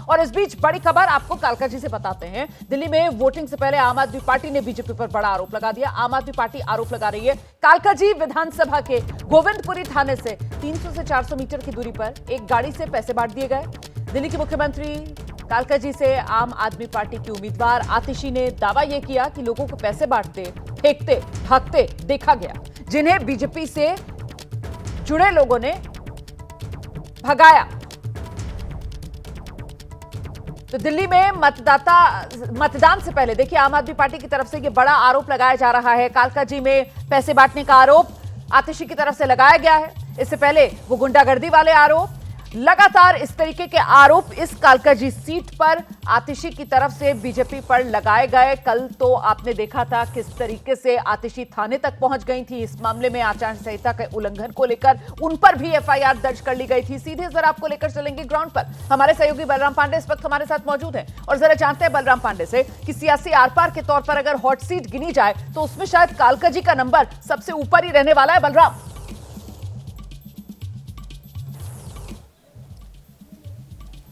और इस बीच बड़ी खबर आपको कालकाजी से बताते हैं। दिल्ली में वोटिंग से पहले आम आदमी पार्टी ने बीजेपी पर बड़ा आरोप लगा दिया। आम आदमी पार्टी आरोप लगा रही है कालकाजी विधानसभा के गोविंदपुरी थाने से 300 से 400 मीटर की दूरी पर एक गाड़ी से पैसे बांट दिए गए। दिल्ली के मुख्यमंत्री कालकाजी से आम आदमी पार्टी की उम्मीदवार आतिशी ने दावा यह किया कि लोगों को पैसे बांटते, फेंकते, भागते देखा गया, जिन्हें बीजेपी से जुड़े लोगों ने भगाया। तो दिल्ली में मतदान से पहले देखिए आम आदमी पार्टी की तरफ से यह बड़ा आरोप लगाया जा रहा है। कालकाजी में पैसे बांटने का आरोप आतिशी की तरफ से लगाया गया है। इससे पहले वो गुंडागर्दी वाले आरोप, लगातार इस तरीके के आरोप इस कालकाजी सीट पर आतिशी की तरफ से बीजेपी पर लगाए गए। कल तो आपने देखा था किस तरीके से आतिशी थाने तक पहुंच गई थी। इस मामले में आचार संहिता के उल्लंघन को लेकर उन पर भी एफआईआर दर्ज कर ली गई थी। सीधे जरा आपको लेकर चलेंगे ग्राउंड पर। हमारे सहयोगी बलराम पांडे इस वक्त हमारे साथ मौजूद हैं और जरा जानते हैं बलराम पांडे से कि सियासी आर पार के तौर पर अगर हॉट सीट गिनी जाए तो उसमें शायद कालकाजी का नंबर सबसे ऊपर ही रहने वाला है। बलराम,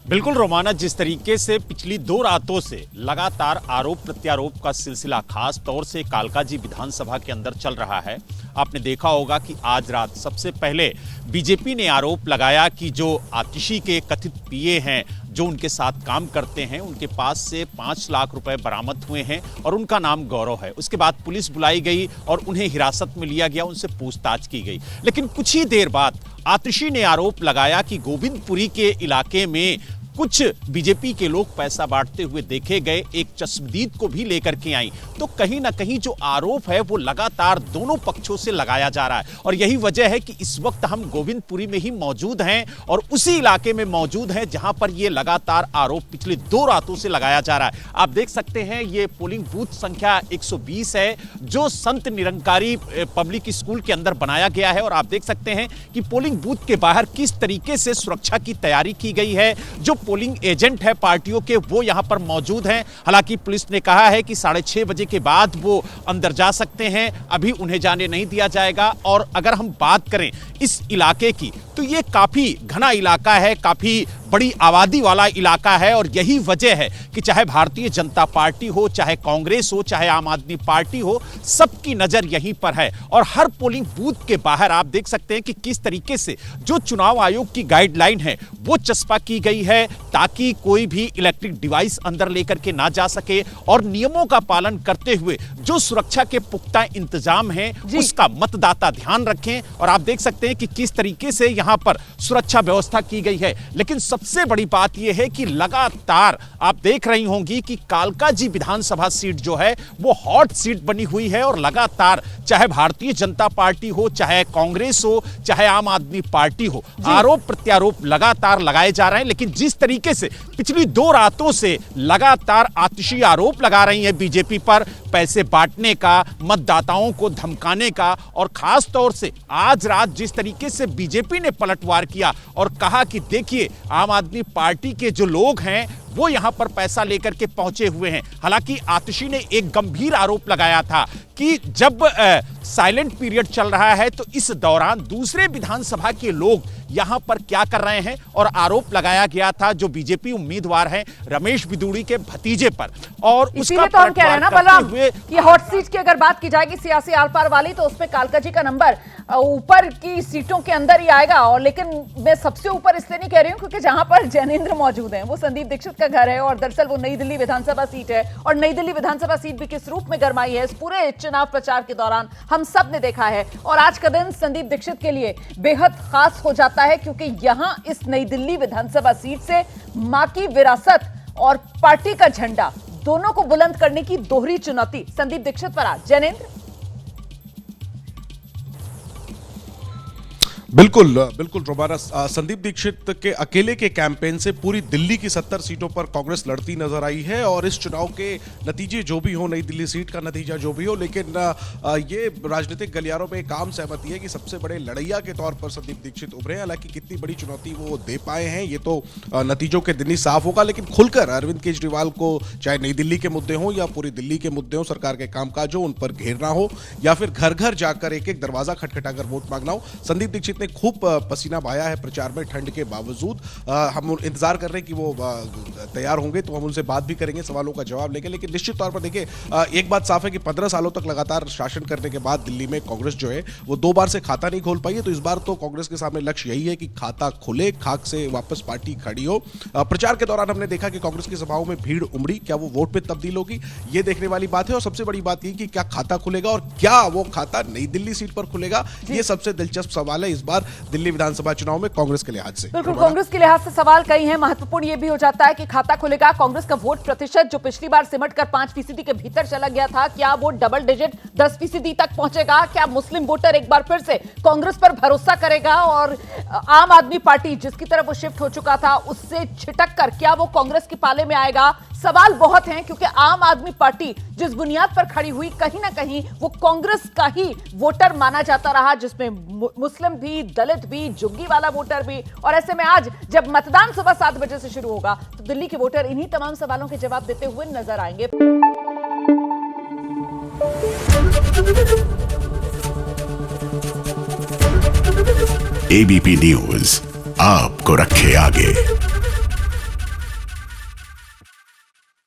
बिल्कुल रोमाना, जिस तरीके से पिछली 2 रातों से लगातार आरोप प्रत्यारोप का सिलसिला खास तौर से कालकाजी विधानसभा के अंदर चल रहा है। आपने देखा होगा कि आज रात सबसे पहले बीजेपी ने आरोप लगाया कि जो आतिशी के कथित पीए हैं, जो उनके साथ काम करते हैं, उनके पास से 5 लाख रुपए बरामद हुए हैं और उनका नाम गौरव है। उसके बाद पुलिस बुलाई गई और उन्हें हिरासत में लिया गया, उनसे पूछताछ की गई। लेकिन कुछ ही देर बाद आतिशी ने आरोप लगाया कि गोविंदपुरी के इलाके में कुछ बीजेपी के लोग पैसा बांटते हुए देखे गए। एक चश्मदीद को भी लेकर के आई। तो कहीं ना कहीं जो आरोप है वो लगातार दोनों पक्षों से लगाया जा रहा है और यही वजह है कि इस वक्त हम गोविंदपुरी में ही मौजूद हैं और उसी इलाके में मौजूद हैं जहां पर ये लगातार आरोप पिछले 2 रातों से लगाया जा रहा है। आप देख सकते हैं ये पोलिंग बूथ संख्या 120 है जो संत निरंकारी पब्लिक स्कूल के अंदर बनाया गया है और आप देख सकते हैं कि पोलिंग बूथ के बाहर किस तरीके से सुरक्षा की तैयारी की गई है। जो पोलिंग एजेंट है पार्टियों के वो यहां पर मौजूद हैं। हालांकि पुलिस ने कहा है कि 6:30 बजे के बाद वो अंदर जा सकते हैं, अभी उन्हें जाने नहीं दिया जाएगा। और अगर हम बात करें इस इलाके की तो ये काफी घना इलाका है, काफी बड़ी आबादी वाला इलाका है और यही वजह है कि चाहे भारतीय जनता पार्टी हो, चाहे कांग्रेस हो, चाहे आम आदमी पार्टी हो, सबकी नजर यहीं पर है। और हर पोलिंग बूथ के बाहर आप देख सकते हैं कि किस तरीके से जो चुनाव आयोग की गाइडलाइन है वो चस्पा की गई है ताकि कोई भी इलेक्ट्रिक डिवाइस अंदर लेकर के ना जा सके और नियमों का पालन करते हुए जो सुरक्षा के पुख्ता इंतजाम हैं उसका मतदाता ध्यान रखें। और आप देख सकते हैं कि किस तरीके से यहां पर सुरक्षा व्यवस्था की गई है। लेकिन सबसे बड़ी बात यह है कि लगातार आप देख रही होंगी कि कालकाजी विधानसभा सीट जो है वो हॉट सीट बनी हुई है और लगातार चाहे भारतीय जनता पार्टी हो, चाहे कांग्रेस हो, चाहे आम आदमी पार्टी हो, आरोप प्रत्यारोप लगातार लगाए जा रहे हैं। लेकिन जिस तरीके से पिछली 2 रातों से लगातार आतिशी आरोप लगा रही है बीजेपी पर पैसे बांटने का, मतदाताओं को धमकाने का और खास तौर से आज रात जिस तरीके से बीजेपी ने पलटवार किया और कहा कि देखिए आम आदमी पार्टी के जो लोग हैं वो यहां पर पैसा लेकर के पहुंचे हुए हैं। हालांकि आतिशी ने एक गंभीर आरोप लगाया था कि जब साइलेंट पीरियड चल रहा है तो इस दौरान दूसरे विधानसभा के लोग यहां पर क्या कर रहे हैं और आरोप लगाया गया था जो बीजेपी उम्मीदवार हैं रमेश बिदूड़ी के भतीजे पर। और इसीलिए तो हम कह रहे हैं ना बलराम कि हॉट सीट की अगर बात की जाएगी सियासी आर पार वाली तो उसमें कालकाजी का नंबर ऊपर की सीटों के अंदर ही आएगा। और लेकिन मैं सबसे ऊपर इसलिए नहीं कह रही हूं क्योंकि जहां पर जैनेंद्र मौजूद हैं वो संदीप दीक्षित का घर है और दरअसल वो नई दिल्ली विधानसभा सीट है और नई दिल्ली विधानसभा सीट भी किस रूप में गरमाई है इस पूरे चुनाव प्रचार के दौरान हम सब ने देखा है। और आज का दिन संदीप दीक्षित के लिए बेहद खास हो जाता है क्योंकि यहां इस नई दिल्ली विधानसभा सीट से मां की विरासत और पार्टी का झंडा दोनों को बुलंद करने की दोहरी चुनौती संदीप दीक्षित पर आज। जैनेंद्र, बिल्कुल रोमाना, संदीप दीक्षित के अकेले के कैंपेन से पूरी दिल्ली की 70 सीटों पर कांग्रेस लड़ती नजर आई है और इस चुनाव के नतीजे जो भी हो, नई दिल्ली सीट का नतीजा जो भी हो, लेकिन ये राजनीतिक गलियारों में एक आम सहमति है कि सबसे बड़े लड़ैया के तौर पर संदीप दीक्षित उभरे। हालांकि कितनी बड़ी चुनौती वो दे पाए हैं ये तो नतीजों के दिन ही साफ होगा। लेकिन खुलकर अरविंद केजरीवाल को चाहे नई दिल्ली के मुद्दे हों या पूरी दिल्ली के मुद्दे हों, सरकार के कामकाज हो, उन पर घेरना हो या फिर घर घर जाकर एक एक दरवाजा खटखटाकर वोट मांगना हो, संदीप दीक्षित ने खूब पसीना बहाया है प्रचार में ठंड के बावजूद। हम इंतजार कर रहे हैं कि वो तैयार होंगे तो हम उनसे बात भी करेंगे, सवालों का जवाब लेंगे। लेकिन निश्चित तौर पर देखिए, एक बात साफ है कि 15 सालों तक लगातार शासन करने के बाद दिल्ली में कांग्रेस जो है वो 2 बार से खाता नहीं खोल पाई है। तो इस बार तो कांग्रेस के सामने लक्ष्य यही है कि खाता खुले, खाक से वापस पार्टी खड़ी हो। प्रचार के दौरान हमने देखा कि कांग्रेस की सभाओं में भीड़ उमड़ी, क्या वो वोट पे तब्दील होगी, ये देखने वाली बात है। और सबसे बड़ी बात ये कि क्या खाता खुलेगा और क्या वो खाता नई दिल्ली सीट पर खुलेगा, ये सबसे दिलचस्प सवाल है इस बार दिल्ली विधानसभा चुनाव में कांग्रेस के लिहाज से। बिल्कुल, कांग्रेस के लिहाज से सवाल कई हैं। महत्वपूर्ण ये भी हो जाता है कि खाता खुलेगा, कांग्रेस का वोट प्रतिशत जो पिछली बार सिमट कर 5% के भीतर चला गया था, क्या वो डबल डिजिट 10% तक पहुंचेगा? क्या मुस्लिम वोटर एक बार फिर से कांग्रेस पर भरोसा करेगा और आम आदमी पार्टी जिसकी तरफ वो शिफ्ट हो चुका था उससे छिटक कर क्या वो कांग्रेस के पाले में आएगा? सवाल बहुत हैं, क्योंकि आम आदमी पार्टी जिस बुनियाद पर खड़ी हुई कहीं ना कहीं वो कांग्रेस का ही वोटर माना जाता रहा, जिसमें मुस्लिम भी, दलित भी, जुग्गी वाला वोटर भी। और ऐसे में आज जब मतदान सुबह 7 बजे से शुरू होगा तो दिल्ली के वोटर इन्हीं तमाम सवालों के जवाब देते हुए नजर आएंगे। एबीपी न्यूज आपको रखे आगे।